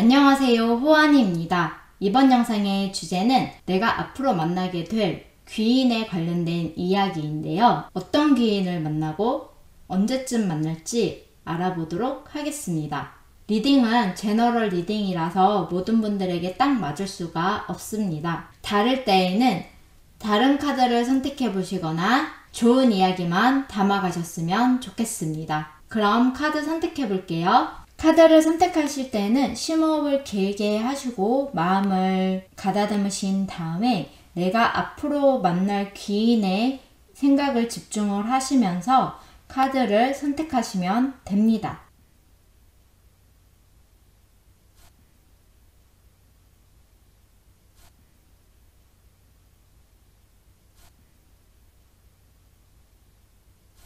안녕하세요, 호안이입니다. 이번 영상의 주제는 내가 앞으로 만나게 될 귀인에 관련된 이야기인데요. 어떤 귀인을 만나고 언제쯤 만날지 알아보도록 하겠습니다. 리딩은 제너럴 리딩이라서 모든 분들에게 딱 맞을 수가 없습니다. 다를 때에는 다른 카드를 선택해 보시거나 좋은 이야기만 담아가셨으면 좋겠습니다. 그럼 카드 선택해 볼게요. 카드를 선택하실 때는 심호흡을 길게 하시고 마음을 가다듬으신 다음에 내가 앞으로 만날 귀인의 생각을 집중을 하시면서 카드를 선택하시면 됩니다.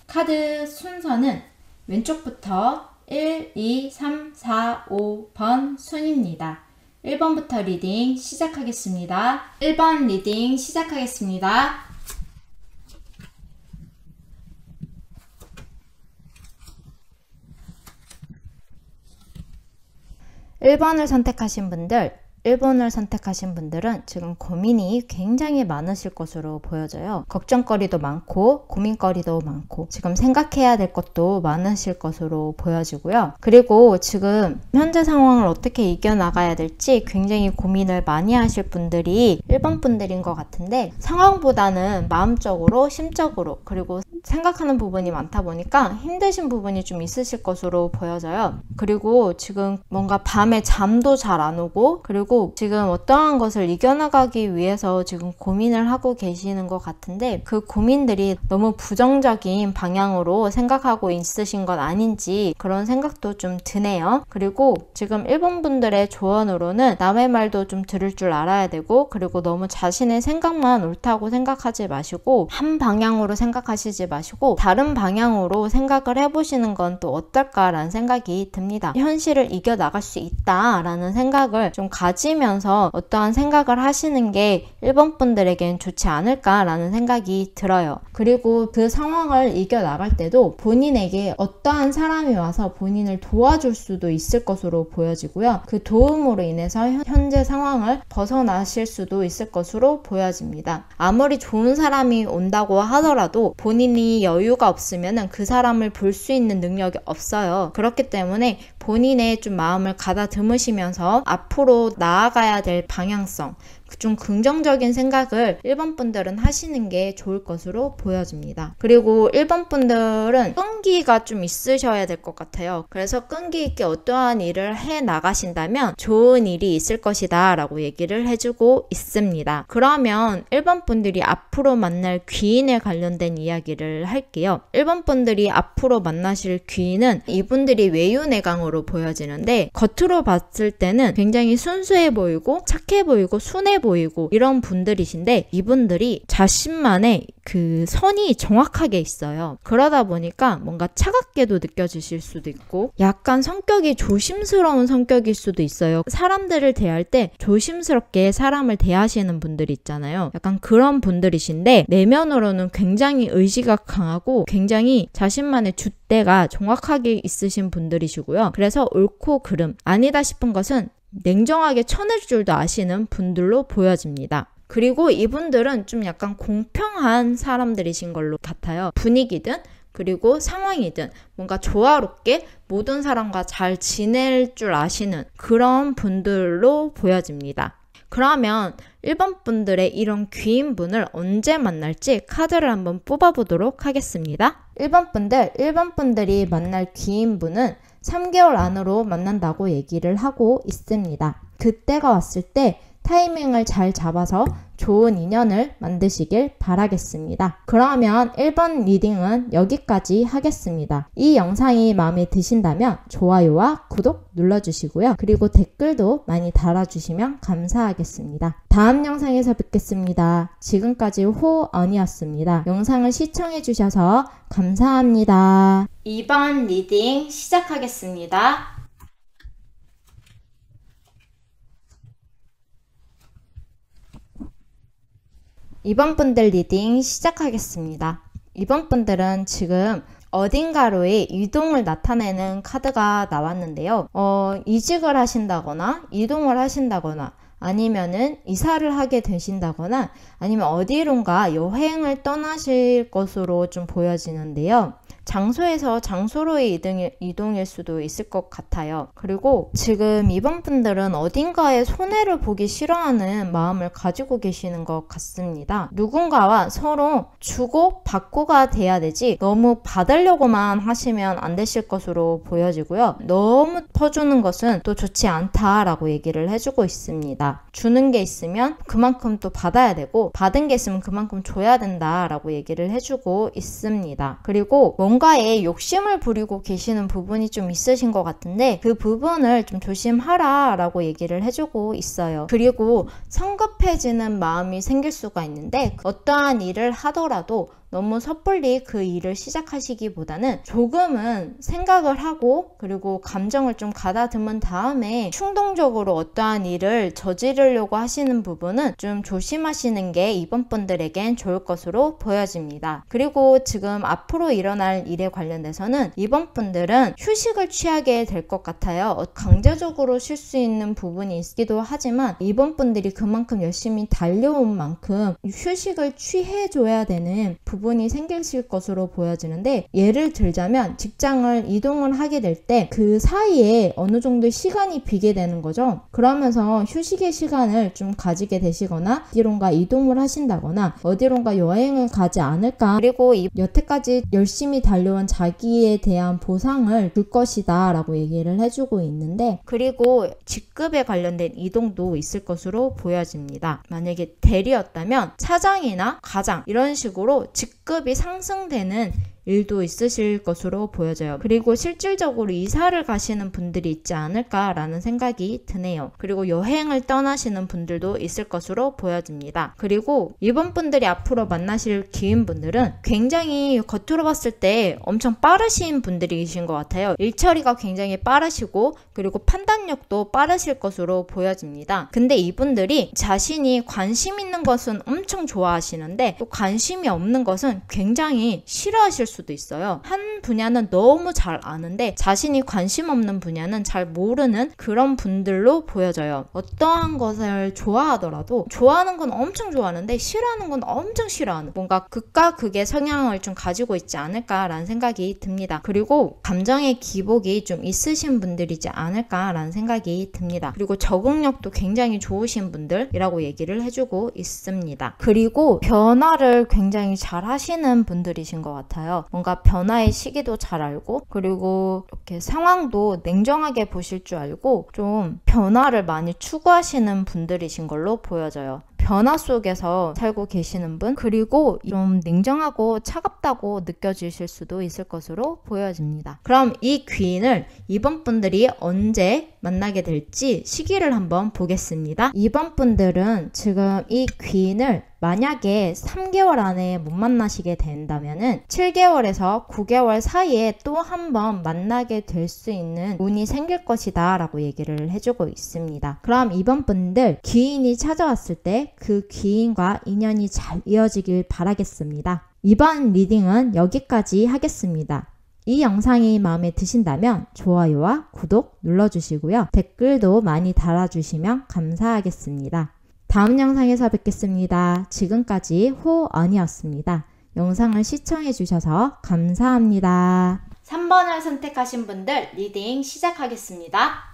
카드 순서는 왼쪽부터 1, 2, 3, 4, 5번 순입니다. 1번부터 리딩 시작하겠습니다. 1번 리딩 시작하겠습니다. 1번을 선택하신 분들, 1번을 선택하신 분들은 지금 고민이 굉장히 많으실 것으로 보여져요. 걱정거리도 많고 고민거리도 많고 지금 생각해야 될 것도 많으실 것으로 보여지고요. 그리고 지금 현재 상황을 어떻게 이겨나가야 될지 굉장히 고민을 많이 하실 분들이 1번 분들인 것 같은데, 상황보다는 마음적으로, 심적으로, 그리고 생각하는 부분이 많다 보니까 힘드신 부분이 좀 있으실 것으로 보여져요. 그리고 지금 뭔가 밤에 잠도 잘 안 오고, 그리고 지금 어떠한 것을 이겨나가기 위해서 지금 고민을 하고 계시는 것 같은데, 그 고민들이 너무 부정적인 방향으로 생각하고 있으신 것 아닌지 그런 생각도 좀 드네요. 그리고 지금 1번 분들의 조언으로는 남의 말도 좀 들을 줄 알아야 되고, 그리고 너무 자신의 생각만 옳다고 생각하지 마시고 한 방향으로 생각하시지 마시고 다른 방향으로 생각을 해보시는 건 또 어떨까라는 생각이 듭니다. 현실을 이겨나갈 수 있다라는 생각을 좀 가지면서 어떠한 생각을 하시는 게 1번 분들에겐 좋지 않을까라는 생각이 들어요. 그리고 그 상황을 이겨나갈 때도 본인에게 어떠한 사람이 와서 본인을 도와줄 수도 있을 것으로 보여지고요. 그 도움으로 인해서 현재 상황을 벗어나실 수도 있을 것으로 보여집니다. 아무리 좋은 사람이 온다고 하더라도 본인이 여유가 없으면 그 사람을 볼 수 있는 능력이 없어요. 그렇기 때문에 본인의 좀 마음을 가다듬으시면서 앞으로 나아가야 될 방향성, 좀 긍정적인 생각을 1번 분들은 하시는 게 좋을 것으로 보여집니다. 그리고 1번 분들은 끈기가 좀 있으셔야 될 것 같아요. 그래서 끈기 있게 어떠한 일을 해 나가신다면 좋은 일이 있을 것이다 라고 얘기를 해주고 있습니다. 그러면 1번 분들이 앞으로 만날 귀인에 관련된 이야기를 할게요. 1번 분들이 앞으로 만나실 귀인은 이분들이 외유내강으로 보여지는데, 겉으로 봤을 때는 굉장히 순수해 보이고 착해 보이고 순해 보이고 이런 분들이신데, 이분들이 자신만의 그 선이 정확하게 있어요. 그러다 보니까 뭔가 차갑게도 느껴지실 수도 있고 약간 성격이 조심스러운 성격일 수도 있어요. 사람들을 대할 때 조심스럽게 사람을 대하시는 분들이 있잖아요. 약간 그런 분들이신데, 내면으로는 굉장히 의지가 강하고 굉장히 자신만의 줏대가 정확하게 있으신 분들이시고요. 그래서 옳고 그름, 아니다 싶은 것은 냉정하게 쳐낼 줄도 아시는 분들로 보여집니다. 그리고 이분들은 좀 약간 공평한 사람들이신 걸로 같아요. 분위기든 그리고 상황이든 뭔가 조화롭게 모든 사람과 잘 지낼 줄 아시는 그런 분들로 보여집니다. 그러면 1번 분들의 이런 귀인분을 언제 만날지 카드를 한번 뽑아보도록 하겠습니다. 1번 분들이 만날 귀인분은 3개월 안으로 만난다고 얘기를 하고 있습니다. 그때가 왔을 때 타이밍을 잘 잡아서 좋은 인연을 만드시길 바라겠습니다. 그러면 1번 리딩은 여기까지 하겠습니다. 이 영상이 마음에 드신다면 좋아요와 구독 눌러주시고요. 그리고 댓글도 많이 달아주시면 감사하겠습니다. 다음 영상에서 뵙겠습니다. 지금까지 호언이었습니다. 영상을 시청해주셔서 감사합니다. 2번 리딩 시작하겠습니다. 2번 분들 리딩 시작하겠습니다. 2번 분들은 지금 어딘가로의 이동을 나타내는 카드가 나왔는데요. 이직을 하신다거나 이동을 하신다거나 아니면은 이사를 하게 되신다거나 아니면 어디론가 여행을 떠나실 것으로 좀 보여지는데요. 장소에서 장소로의 이동일 수도 있을 것 같아요. 그리고 지금 이번 분들은 어딘가에 손해를 보기 싫어하는 마음을 가지고 계시는 것 같습니다. 누군가와 서로 주고 받고가 돼야 되지 너무 받으려고만 하시면 안 되실 것으로 보여지고요. 너무 퍼주는 것은 또 좋지 않다라고 얘기를 해주고 있습니다. 주는 게 있으면 그만큼 또 받아야 되고 받은 게 있으면 그만큼 줘야 된다라고 얘기를 해주고 있습니다. 그리고 뭔가에 욕심을 부리고 계시는 부분이 좀 있으신 것 같은데 그 부분을 좀 조심하라 라고 얘기를 해주고 있어요. 그리고 성급해지는 마음이 생길 수가 있는데 어떠한 일을 하더라도 너무 섣불리 그 일을 시작하시기보다는 조금은 생각을 하고 그리고 감정을 좀 가다듬은 다음에 충동적으로 어떠한 일을 저지르려고 하시는 부분은 좀 조심하시는 게 이번 분들에겐 좋을 것으로 보여집니다. 그리고 지금 앞으로 일어날 일에 관련돼서는 이번 분들은 휴식을 취하게 될 것 같아요. 강제적으로 쉴 수 있는 부분이 있기도 하지만 이번 분들이 그만큼 열심히 달려온 만큼 휴식을 취해줘야 되는 부분이 생기실 것으로 보여지는데 예를 들자면 직장을 이동을 하게 될 때 그 사이에 어느 정도 시간이 비게 되는 거죠. 그러면서 휴식의 시간을 좀 가지게 되시거나 어디론가 이동을 하신다거나 어디론가 여행을 가지 않을까 그리고 여태까지 열심히 달려온 자기에 대한 보상을 줄 것이다 라고 얘기를 해주고 있는데 그리고 직급에 관련된 이동도 있을 것으로 보여집니다. 만약에 대리였다면 차장이나 과장 이런 식으로 직급이 상승되는 일도 있으실 것으로 보여져요. 그리고 실질적으로 이사를 가시는 분들이 있지 않을까라는 생각이 드네요. 그리고 여행을 떠나시는 분들도 있을 것으로 보여집니다. 그리고 이번 분들이 앞으로 만나실 기인분들은 굉장히 겉으로 봤을 때 엄청 빠르신 분들이신 것 같아요. 일처리가 굉장히 빠르시고 그리고 판단력도 빠르실 것으로 보여집니다. 근데 이분들이 자신이 관심 있는 것은 엄청 좋아하시는데 또 관심이 없는 것은 굉장히 싫어하실 수도 있어요. 한 분야는 너무 잘 아는데 자신이 관심 없는 분야는 잘 모르는 그런 분들로 보여져요. 어떠한 것을 좋아하더라도 좋아하는 건 엄청 좋아하는데 싫어하는 건 엄청 싫어하는 뭔가 극과 극의 성향을 좀 가지고 있지 않을까라는 생각이 듭니다. 그리고 감정의 기복이 좀 있으신 분들이지 않을까라는 생각이 듭니다. 그리고 적응력도 굉장히 좋으신 분들이라고 얘기를 해주고 있습니다. 그리고 변화를 굉장히 잘 하시는 분들이신 것 같아요. 뭔가 변화의 시기도 잘 알고 그리고 이렇게 상황도 냉정하게 보실 줄 알고 좀 변화를 많이 추구하시는 분들이신 걸로 보여져요. 변화 속에서 살고 계시는 분 그리고 좀 냉정하고 차갑다고 느껴지실 수도 있을 것으로 보여집니다. 그럼 이 귀인을 이번 분들이 언제 만나게 될지 시기를 한번 보겠습니다. 이번 분들은 지금 이 귀인을 만약에 3개월 안에 못 만나시게 된다면은 7개월에서 9개월 사이에 또 한 번 만나게 될 수 있는 운이 생길 것이다 라고 얘기를 해주고 있습니다. 그럼 이번 분들 귀인이 찾아왔을 때 그 귀인과 인연이 잘 이어지길 바라겠습니다. 이번 리딩은 여기까지 하겠습니다. 이 영상이 마음에 드신다면 좋아요와 구독 눌러주시고요. 댓글도 많이 달아주시면 감사하겠습니다. 다음 영상에서 뵙겠습니다. 지금까지 호언이었습니다. 영상을 시청해주셔서 감사합니다. 3번을 선택하신 분들 리딩 시작하겠습니다.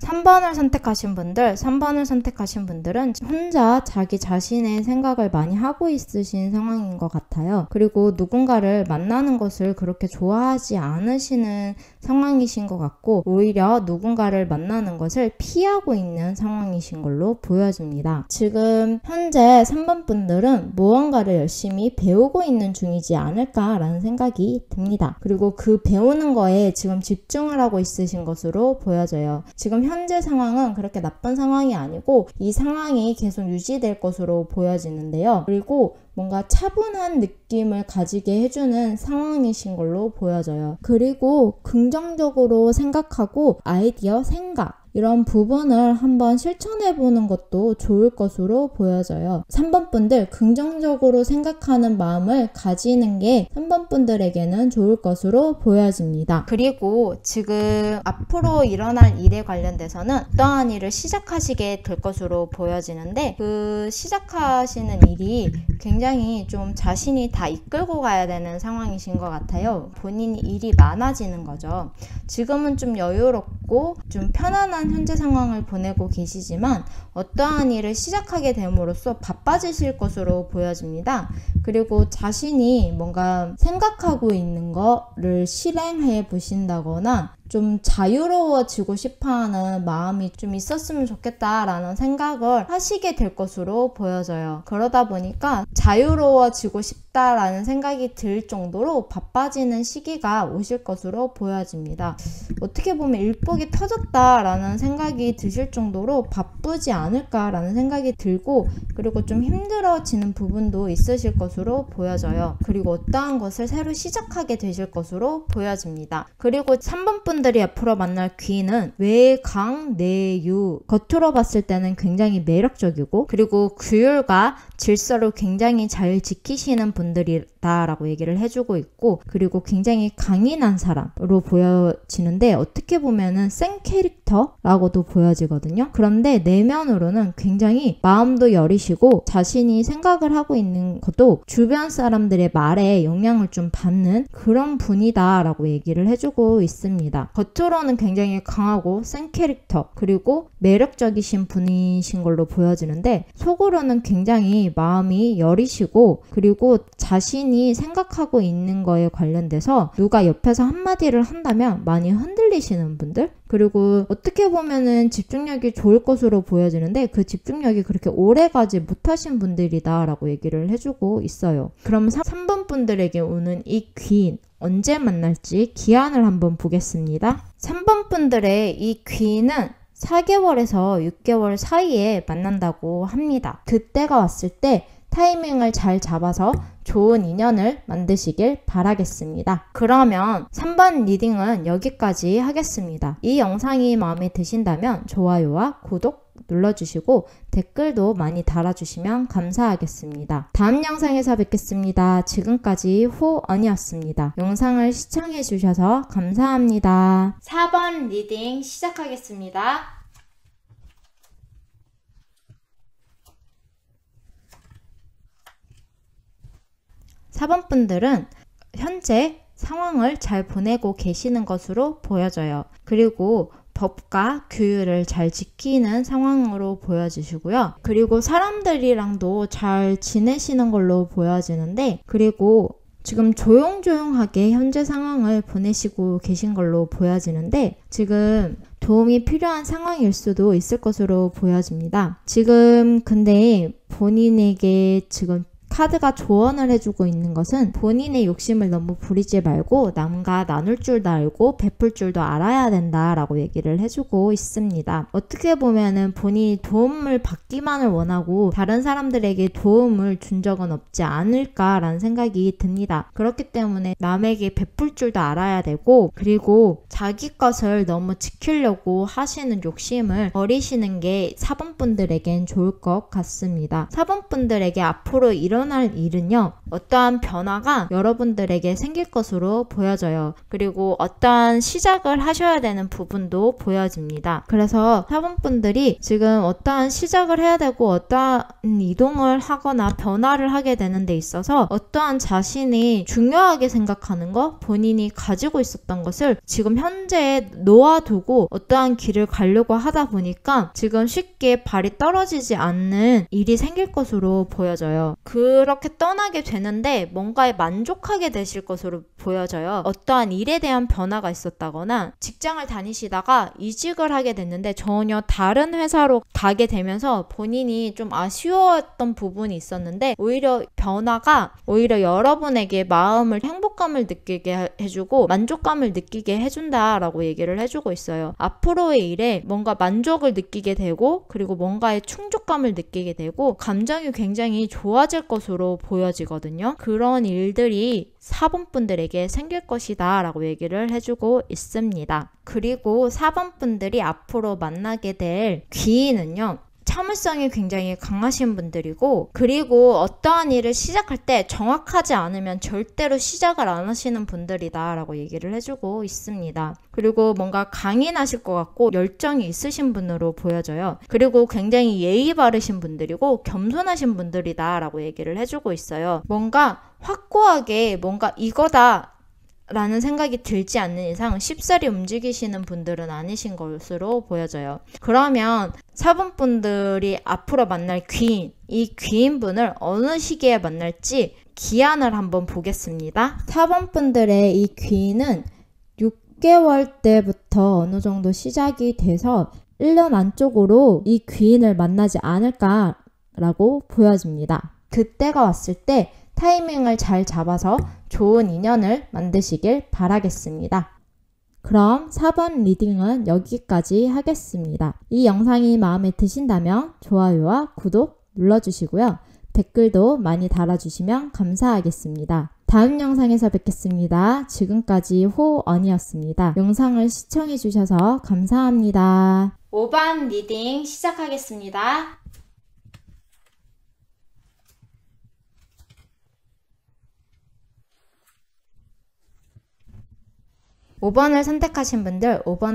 3번을 선택하신 분들은 혼자 자기 자신의 생각을 많이 하고 있으신 상황인 것 같아요. 그리고 누군가를 만나는 것을 그렇게 좋아하지 않으시는 상황이신 것 같고 오히려 누군가를 만나는 것을 피하고 있는 상황이신 걸로 보여집니다. 지금 현재 3번 분들은 무언가를 열심히 배우고 있는 중이지 않을까라는 생각이 듭니다. 그리고 그 배우는 거에 지금 집중을 하고 있으신 것으로 보여져요. 지금 현재 상황은 그렇게 나쁜 상황이 아니고 이 상황이 계속 유지될 것으로 보여지는데요. 그리고 뭔가 차분한 느낌을 가지게 해주는 상황이신 걸로 보여져요. 그리고 긍정적으로 생각하고 아이디어, 생각 이런 부분을 한번 실천해 보는 것도 좋을 것으로 보여져요. 3번 분들 긍정적으로 생각하는 마음을 가지는 게 3번 분들에게는 좋을 것으로 보여집니다. 그리고 지금 앞으로 일어날 일에 관련돼서는 어떠한 일을 시작하시게 될 것으로 보여지는데, 그 시작하시는 일이 굉장히 좀 자신이 다 이끌고 가야 되는 상황이신 것 같아요. 본인이 일이 많아지는 거죠. 지금은 좀 여유롭고 좀 편안한 현재 상황을 보내고 계시지만 어떠한 일을 시작하게 됨으로써 바빠지실 것으로 보여집니다. 그리고 자신이 뭔가 생각하고 있는 거를 실행해 보신다거나 좀 자유로워지고 싶어하는 마음이 좀 있었으면 좋겠다라는 생각을 하시게 될 것으로 보여져요. 그러다 보니까 자유로워지고 싶다라는 생각이 들 정도로 바빠지는 시기가 오실 것으로 보여집니다. 어떻게 보면 일복이 터졌다라는 생각이 드실 정도로 바쁘지 않을까라는 생각이 들고, 그리고 좀 힘들어지는 부분도 있으실 것으로 보여져요. 그리고 어떠한 것을 새로 시작하게 되실 것으로 보여집니다. 그리고 3번 분들이 앞으로 만날 귀인은 외강, 내유, 겉으로 봤을 때는 굉장히 매력적이고, 그리고 규율과 질서를 굉장히 잘 지키시는 분들이다라고 얘기를 해주고 있고, 그리고 굉장히 강인한 사람으로 보여지는데 어떻게 보면은 센 캐릭터라고도 보여지거든요. 그런데 내면으로는 굉장히 마음도 여리시고 자신이 생각을 하고 있는 것도 주변 사람들의 말에 영향을 좀 받는 그런 분이다라고 얘기를 해주고 있습니다. 겉으로는 굉장히 강하고 센 캐릭터, 그리고 매력적이신 분이신 걸로 보여지는데 속으로는 굉장히 마음이 여리시고, 그리고 자신이 생각하고 있는 거에 관련돼서 누가 옆에서 한마디를 한다면 많이 흔들리시는 분들, 그리고 어떻게 보면은 집중력이 좋을 것으로 보여지는데 그 집중력이 그렇게 오래가지 못하신 분들이다 라고 얘기를 해주고 있어요. 그럼 3번 분들에게 오는 이 귀인 언제 만날지 기한을 한번 보겠습니다. 3번 분들의 이 귀인은 4개월에서 6개월 사이에 만난다고 합니다. 그때가 왔을 때 타이밍을 잘 잡아서 좋은 인연을 만드시길 바라겠습니다. 그러면 3번 리딩은 여기까지 하겠습니다. 이 영상이 마음에 드신다면 좋아요와 구독 눌러주시고 댓글도 많이 달아주시면 감사하겠습니다. 다음 영상에서 뵙겠습니다. 지금까지 호언이었습니다. 영상을 시청해주셔서 감사합니다. 4번 리딩 시작하겠습니다. 4번 분들은 현재 상황을 잘 보내고 계시는 것으로 보여져요. 그리고 법과 규율을 잘 지키는 상황으로 보여지시고요. 그리고 사람들이랑도 잘 지내시는 걸로 보여지는데, 그리고 지금 조용조용하게 현재 상황을 보내시고 계신 걸로 보여지는데 지금 도움이 필요한 상황일 수도 있을 것으로 보여집니다. 지금 근데 본인에게 지금 카드가 조언을 해주고 있는 것은 본인의 욕심을 너무 부리지 말고 남과 나눌 줄도 알고 베풀 줄도 알아야 된다라고 얘기를 해주고 있습니다. 어떻게 보면은 본인이 도움을 받기만을 원하고 다른 사람들에게 도움을 준 적은 없지 않을까라는 생각이 듭니다. 그렇기 때문에 남에게 베풀 줄도 알아야 되고, 그리고 자기 것을 너무 지키려고 하시는 욕심을 버리시는 게 4번 분들에겐 좋을 것 같습니다. 4번 분들에게 앞으로 일어날 일은요, 어떠한 변화가 여러분들에게 생길 것으로 보여져요. 그리고 어떠한 시작을 하셔야 되는 부분도 보여집니다. 그래서 4번 분들이 지금 어떠한 시작을 해야 되고 어떠한 이동을 하거나 변화를 하게 되는 데 있어서 어떠한 자신이 중요하게 생각하는 것, 본인이 가지고 있었던 것을 지금 현재 놓아두고 어떠한 길을 가려고 하다 보니까 지금 쉽게 발이 떨어지지 않는 일이 생길 것으로 보여져요. 그렇게 떠나게 되는데 뭔가에 만족하게 되실 것으로 보여져요. 어떠한 일에 대한 변화가 있었다거나 직장을 다니시다가 이직을 하게 됐는데 전혀 다른 회사로 가게 되면서 본인이 좀 아쉬웠던 부분이 있었는데 오히려 변화가 오히려 여러분에게 마음을 행복감을 느끼게 해주고 만족감을 느끼게 해준다라고 얘기를 해주고 있어요. 앞으로의 일에 뭔가 만족을 느끼게 되고, 그리고 뭔가의 충족감을 느끼게 되고 감정이 굉장히 좋아질 것으로 보여지거든요. 그런 일들이 4번 분들에게 생길 것이다 라고 얘기를 해주고 있습니다. 그리고 4번 분들이 앞으로 만나게 될 귀인은요, 참을성이 굉장히 강하신 분들이고, 그리고 어떠한 일을 시작할 때 정확하지 않으면 절대로 시작을 안 하시는 분들이다 라고 얘기를 해주고 있습니다. 그리고 뭔가 강인하실 것 같고 열정이 있으신 분으로 보여져요. 그리고 굉장히 예의 바르신 분들이고 겸손하신 분들이다 라고 얘기를 해주고 있어요. 뭔가 확고하게 뭔가 이거다 라는 생각이 들지 않는 이상 쉽사리 움직이시는 분들은 아니신 것으로 보여져요. 그러면 4번 분들이 앞으로 만날 귀인, 이 귀인분을 어느 시기에 만날지 기한을 한번 보겠습니다. 4번 분들의 이 귀인은 6개월 때부터 어느 정도 시작이 돼서 1년 안쪽으로 이 귀인을 만나지 않을까라고 보여집니다. 그때가 왔을 때 타이밍을 잘 잡아서 좋은 인연을 만드시길 바라겠습니다. 그럼 4번 리딩은 여기까지 하겠습니다. 이 영상이 마음에 드신다면 좋아요와 구독 눌러주시고요. 댓글도 많이 달아주시면 감사하겠습니다. 다음 영상에서 뵙겠습니다. 지금까지 호언이었습니다. 영상을 시청해주셔서 감사합니다. 5번 리딩 시작하겠습니다. 5번을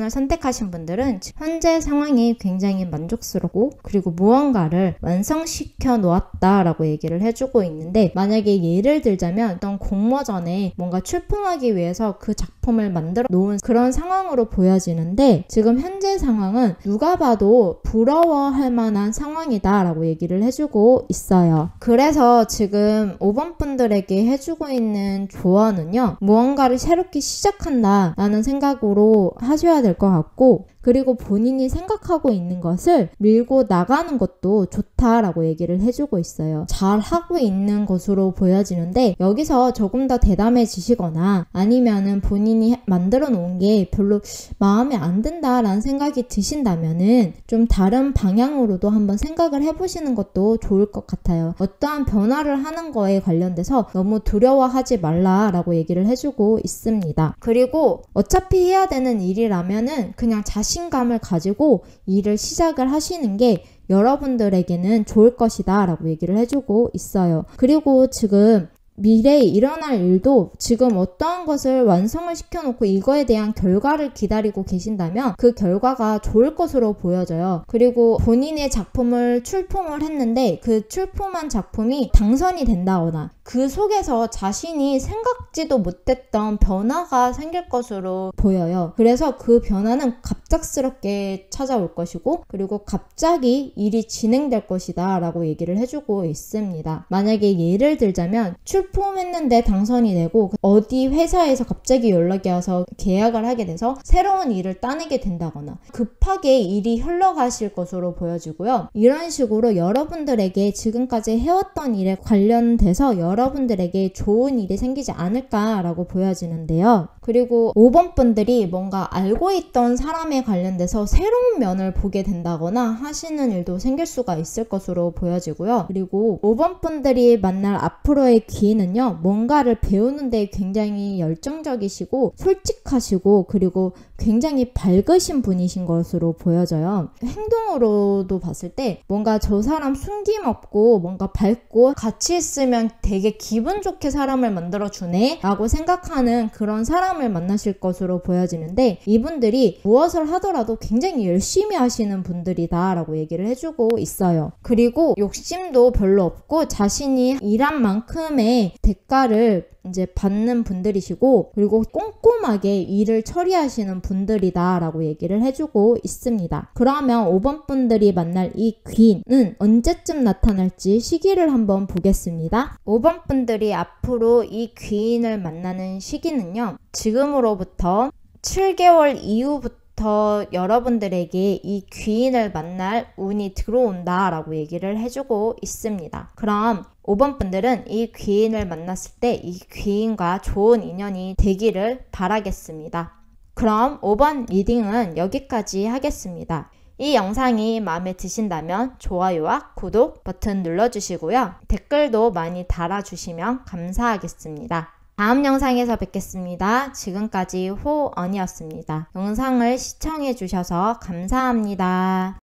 선택하신 분들은 현재 상황이 굉장히 만족스럽고 그리고 무언가를 완성시켜 놓았다라고 얘기를 해주고 있는데, 만약에 예를 들자면 어떤 공모전에 뭔가 출품하기 위해서 그 작품을 만들어 놓은 그런 상황으로 보여지는데, 지금 현재 상황은 누가 봐도 부러워할 만한 상황이다 라고 얘기를 해주고 있어요. 그래서 지금 5번 분들에게 해주고 있는 조언은요, 무언가를 새롭게 시작한다 라는 생각으로 하셔야 될 것 같고, 그리고 본인이 생각하고 있는 것을 밀고 나가는 것도 좋다라고 얘기를 해주고 있어요. 잘 하고 있는 것으로 보여지는데, 여기서 조금 더 대담해지시거나 아니면은 본인이 만들어 놓은 게 별로 마음에 안 든다라는 생각이 드신다면은 좀 다른 방향으로도 한번 생각을 해보시는 것도 좋을 것 같아요. 어떠한 변화를 하는 거에 관련돼서 너무 두려워하지 말라라고 얘기를 해주고 있습니다. 그리고 어차피 해야 되는 일이라면은 그냥 자신감을 가지고 일을 시작을 하시는 게 여러분들에게는 좋을 것이다 라고 얘기를 해주고 있어요. 그리고 지금 미래에 일어날 일도 지금 어떠한 것을 완성을 시켜놓고 이거에 대한 결과를 기다리고 계신다면 그 결과가 좋을 것으로 보여져요. 그리고 본인의 작품을 출품을 했는데 그 출품한 작품이 당선이 된다거나 그 속에서 자신이 생각지도 못했던 변화가 생길 것으로 보여요. 그래서 그 변화는 갑작스럽게 찾아올 것이고, 그리고 갑자기 일이 진행될 것이다 라고 얘기를 해주고 있습니다. 만약에 예를 들자면 출품했는데 당선이 되고 어디 회사에서 갑자기 연락이 와서 계약을 하게 돼서 새로운 일을 따내게 된다거나 급하게 일이 흘러가실 것으로 보여지고요. 이런 식으로 여러분들에게 지금까지 해왔던 일에 관련돼서 여러분들에게 좋은 일이 생기지 않을까라고 보여지는데요. 그리고 5번 분들이 뭔가 알고 있던 사람에 관련돼서 새로운 면을 보게 된다거나 하시는 일도 생길 수가 있을 것으로 보여지고요. 그리고 5번 분들이 만날 앞으로의 기회는요, 뭔가를 배우는 데 굉장히 열정적이시고 솔직하시고 그리고 굉장히 밝으신 분이신 것으로 보여져요. 행동으로도 봤을 때 뭔가 저 사람 숨김없고 뭔가 밝고 같이 있으면 되게 기분 좋게 사람을 만들어주네 라고 생각하는 그런 사람을 만나실 것으로 보여지는데, 이분들이 무엇을 하더라도 굉장히 열심히 하시는 분들이다 라고 얘기를 해주고 있어요. 그리고 욕심도 별로 없고 자신이 일한 만큼의 대가를 이제 받는 분들이시고, 그리고 꼼꼼하게 일을 처리하시는 분들이다 라고 얘기를 해주고 있습니다. 그러면 5번 분들이 만날 이 귀인은 언제쯤 나타날지 시기를 한번 보겠습니다. 5번 분들이 앞으로 이 귀인을 만나는 시기는요, 지금으로부터 7개월 이후부터 여러분들에게 이 귀인을 만날 운이 들어온다 라고 얘기를 해주고 있습니다. 그럼 5번 분들은 이 귀인을 만났을 때 이 귀인과 좋은 인연이 되기를 바라겠습니다. 그럼 5번 리딩은 여기까지 하겠습니다. 이 영상이 마음에 드신다면 좋아요와 구독 버튼 눌러주시고요. 댓글도 많이 달아주시면 감사하겠습니다. 다음 영상에서 뵙겠습니다. 지금까지 호언이었습니다. 영상을 시청해주셔서 감사합니다.